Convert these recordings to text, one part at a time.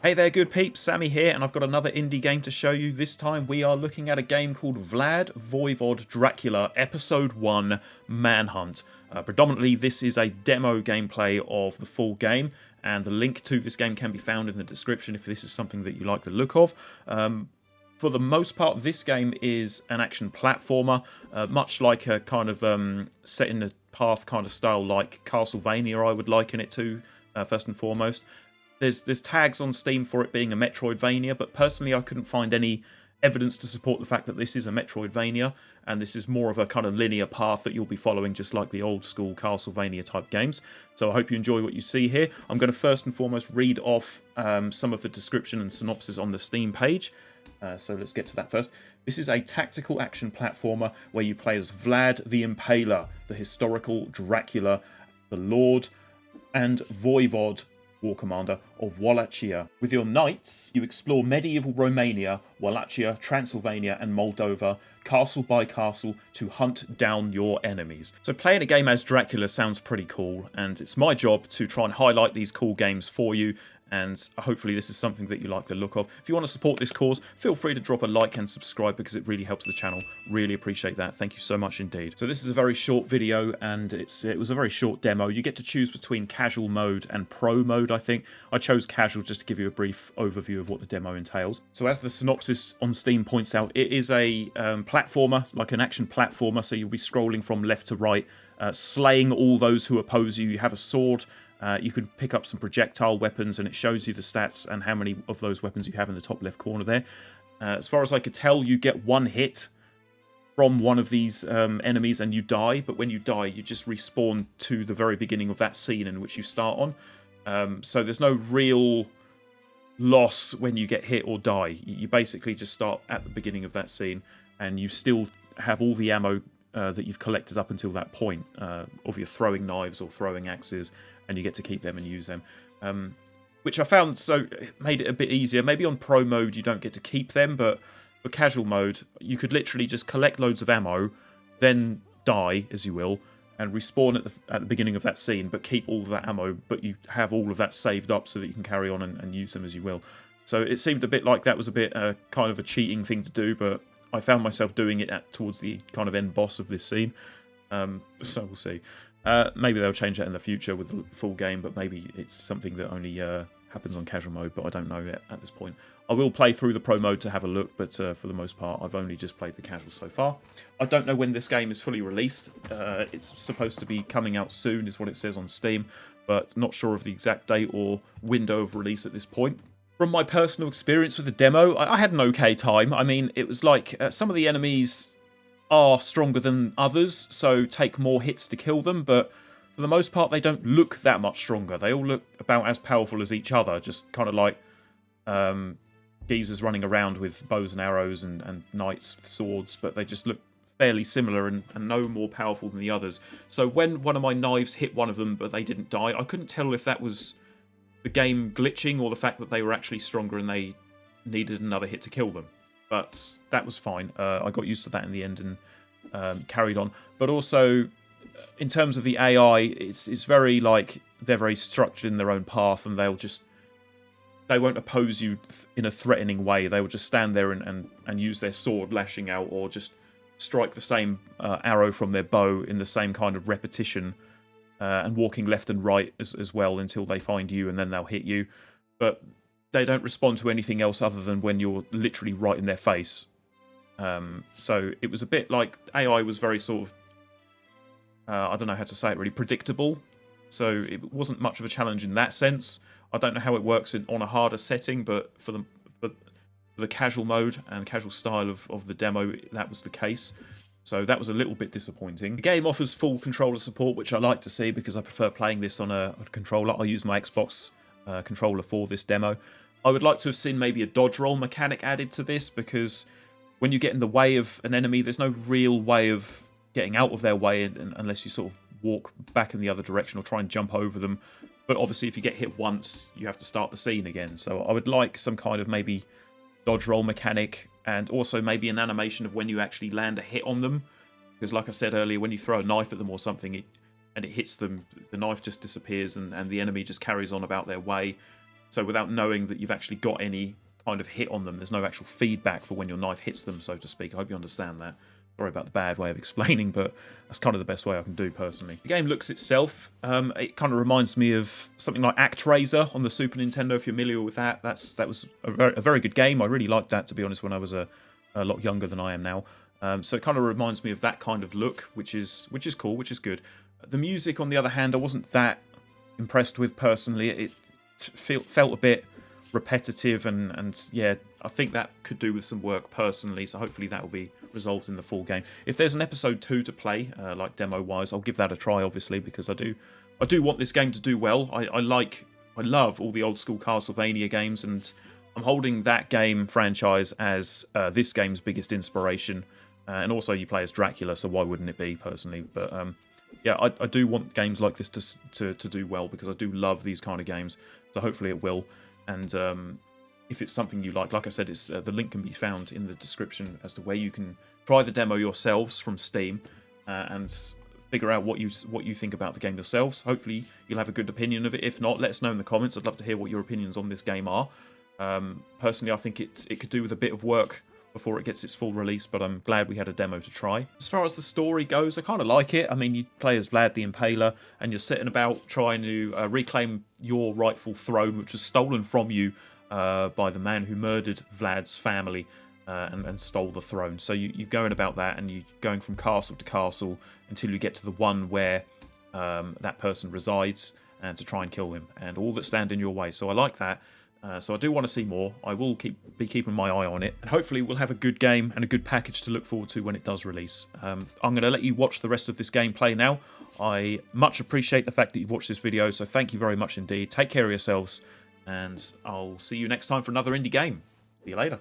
Hey there, good peeps, Sammy here, and I've got another indie game to show you. This time we are looking at a game called Vlad Voievod Dracula, Episode 1, Manhunt. Predominantly, this is a demo gameplay of the full game, and the link to this game can be found in the description if this is something that you like the look of. For the most part, this game is an action platformer, much like a kind of set in the path kind of style like Castlevania, I would liken it to, first and foremost. There's tags on Steam for it being a Metroidvania, but personally I couldn't find any evidence to support the fact that this is a Metroidvania, and this is more of a kind of linear path that you'll be following just like the old school Castlevania type games. So I hope you enjoy what you see here. I'm going to first and foremost read off some of the description and synopsis on the Steam page. So let's get to that first. This is a tactical action platformer where you play as Vlad the Impaler, the historical Dracula, the Lord and Voivod War Commander of Wallachia. With your knights, you explore medieval Romania, Wallachia, Transylvania, and Moldova, castle by castle, to hunt down your enemies. So playing a game as Dracula sounds pretty cool, and it's my job to try and highlight these cool games for you, and hopefully this is something that you like the look of. If you want to support this cause, feel free to drop a like and subscribe because it really helps the channel. Really appreciate that. Thank you so much indeed. So this is a very short video, and it was a very short demo. You get to choose between casual mode and pro mode, I think. I chose casual just to give you a brief overview of what the demo entails. So as the synopsis on Steam points out, it is a platformer, like an action platformer, so you'll be scrolling from left to right, slaying all those who oppose you. You have a sword. You can pick up some projectile weapons, and it shows you the stats and how many of those weapons you have in the top left corner there. As far as I could tell, you get one hit from one of these enemies and you die, but when you die, you just respawn to the very beginning of that scene in which you start on. So there's no real loss when you get hit or die. You basically just start at the beginning of that scene, and you still have all the ammo that you've collected up until that point of your throwing knives or throwing axes, and you get to keep them and use them, which I found made it a bit easier. Maybe on pro mode you don't get to keep them, but for casual mode you could literally just collect loads of ammo, then die as you will, and respawn at the beginning of that scene, but keep all of that ammo, but you have all of that saved up so that you can carry on and use them as you will. So it seemed a bit like that was a bit kind of a cheating thing to do, but I found myself doing it towards the kind of end boss of this scene. So we'll see. Maybe they'll change that in the future with the full game, but maybe it's something that only happens on casual mode, but I don't know yet at this point. I will play through the pro mode to have a look, but for the most part, I've only just played the casual so far. I don't know when this game is fully released. It's supposed to be coming out soon, is what it says on Steam, but not sure of the exact date or window of release at this point. From my personal experience with the demo, I had an okay time. I mean, it was like some of the enemies are stronger than others, so take more hits to kill them, but for the most part they don't look that much stronger. They all look about as powerful as each other, just kind of like geezers running around with bows and arrows and knights with swords, but they just look fairly similar and no more powerful than the others. So when one of my knives hit one of them but they didn't die, I couldn't tell if that was the game glitching or the fact that they were actually stronger and they needed another hit to kill them. But that was fine. I got used to that in the end and carried on. But also, in terms of the AI, it's very like they're very structured in their own path, and they won't oppose you in a threatening way. They will just stand there and use their sword lashing out, or just strike the same arrow from their bow in the same kind of repetition, and walking left and right as well until they find you, and then they'll hit you. But they don't respond to anything else other than when you're literally right in their face. So it was a bit like AI was very sort of, I don't know how to say it really, predictable. So it wasn't much of a challenge in that sense. I don't know how it works on a harder setting, but for the casual mode and casual style of the demo, that was the case. So that was a little bit disappointing. The game offers full controller support, which I like to see because I prefer playing this on a controller. I use my Xbox controller for this demo. I would like to have seen maybe a dodge roll mechanic added to this, because when you get in the way of an enemy, there's no real way of getting out of their way unless you sort of walk back in the other direction or try and jump over them. But obviously if you get hit once, you have to start the scene again. So I would like some kind of maybe dodge roll mechanic, and also maybe an animation of when you actually land a hit on them, because like I said earlier, when you throw a knife at them or something and it hits them, the knife just disappears and the enemy just carries on about their way. So without knowing that you've actually got any kind of hit on them, there's no actual feedback for when your knife hits them, so to speak. I hope you understand that. Sorry about the bad way of explaining, but that's kind of the best way I can do personally. The game looks itself. It kind of reminds me of something like ActRaiser on the Super Nintendo, if you're familiar with that. That was a very good game. I really liked that, to be honest, when I was a lot younger than I am now. So it kind of reminds me of that kind of look, which is cool, which is good. The music, on the other hand, I wasn't that impressed with personally. It felt a bit repetitive, and yeah, I think that could do with some work personally, so hopefully that will be resolved in the full game. If there's an episode 2 to play, like demo wise, I'll give that a try, obviously, because I do want this game to do well. I love all the old school Castlevania games, and I'm holding that game franchise as this game's biggest inspiration. And also you play as Dracula, so why wouldn't it be, personally? But yeah, I do want games like this to do well, because I do love these kind of games, so hopefully it will. And if it's something you like I said, it's the link can be found in the description as to where you can try the demo yourselves from Steam and figure out what you think about the game yourselves. Hopefully you'll have a good opinion of it. If not, let us know in the comments. I'd love to hear what your opinions on this game are. Personally, I think it could do with a bit of work before it gets its full release, but I'm glad we had a demo to try. As far as the story goes, I kind of like it. I mean, you play as Vlad the Impaler, and you're sitting about trying to reclaim your rightful throne, which was stolen from you by the man who murdered Vlad's family and stole the throne. So you're going about that, and you're going from castle to castle until you get to the one where that person resides, and to try and kill him, and all that stand in your way. So I like that. So I do want to see more. I will be keeping my eye on it, and hopefully we'll have a good game and a good package to look forward to when it does release. I'm going to let you watch the rest of this gameplay now. I much appreciate the fact that you've watched this video, so thank you very much indeed. Take care of yourselves, and I'll see you next time for another indie game. See you later.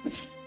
You